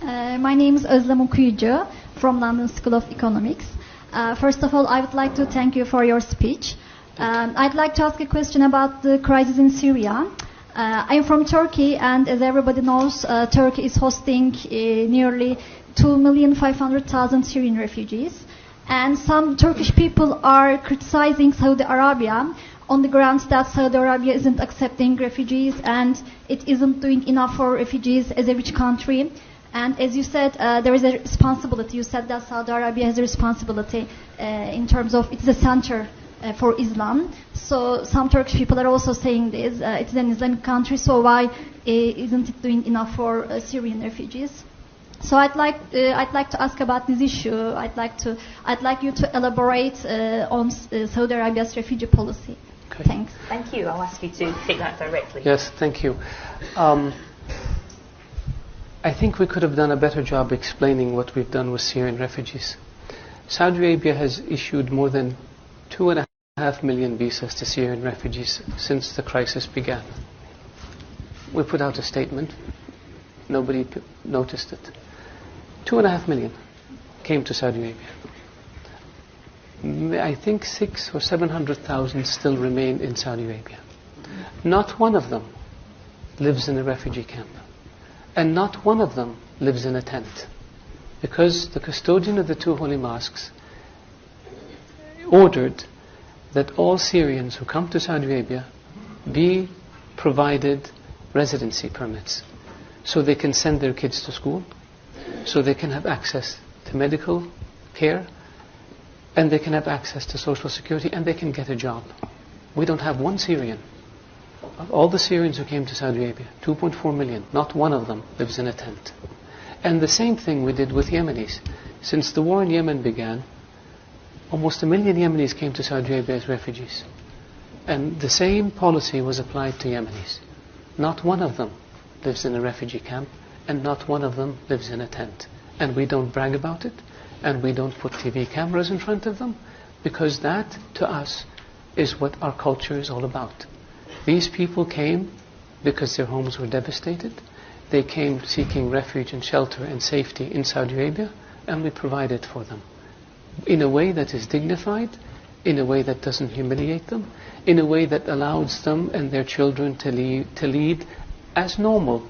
My name is Özlem Okuyucu from London School of Economics. First of all, I would like to thank you for your speech. I'd like to ask a question about the crisis in Syria. I'm from Turkey, and as everybody knows, Turkey is hosting nearly 2,500,000 Syrian refugees. And some Turkish people are criticizing Saudi Arabia on the grounds that Saudi Arabia isn't accepting refugees and it isn't doing enough for refugees as a rich country. And as you said, there is a responsibility. You said that Saudi Arabia has a responsibility in terms of it's a center for Islam. So some Turkish people are also saying this. It's an Islamic country, so why isn't it doing enough for Syrian refugees? So I'd like to ask about this issue. I'd like you to elaborate on Saudi Arabia's refugee policy. Okay. Thanks. Thank you. I'll ask you to take that directly. Yes, thank you. I think we could have done a better job explaining what we've done with Syrian refugees. Saudi Arabia has issued more than 2.5 million visas to Syrian refugees since the crisis began. We put out a statement. Nobody noticed it. 2.5 million came to Saudi Arabia. I think 600,000 or 700,000 still remain in Saudi Arabia. Not one of them lives in a refugee camp. And not one of them lives in a tent. Because the custodian of the two holy mosques ordered that all Syrians who come to Saudi Arabia be provided residency permits so they can send their kids to school, so they can have access to medical care, and they can have access to social security, and they can get a job. We don't have one Syrian. Of all the Syrians who came to Saudi Arabia, 2.4 million, not one of them lives in a tent. And the same thing we did with Yemenis. Since the war in Yemen began, almost 1 million Yemenis came to Saudi Arabia as refugees. And the same policy was applied to Yemenis. Not one of them lives in a refugee camp, and not one of them lives in a tent. And we don't brag about it, and we don't put TV cameras in front of them, because that, to us, is what our culture is all about. These people came because their homes were devastated. They came seeking refuge and shelter and safety in Saudi Arabia, and we provided for them in a way that is dignified, in a way that doesn't humiliate them, in a way that allows them and their children to lead as normal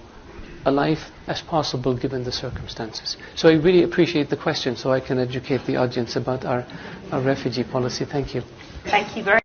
a life as possible given the circumstances. So I really appreciate the question, so I can educate the audience about our refugee policy. Thank you. Thank you very much.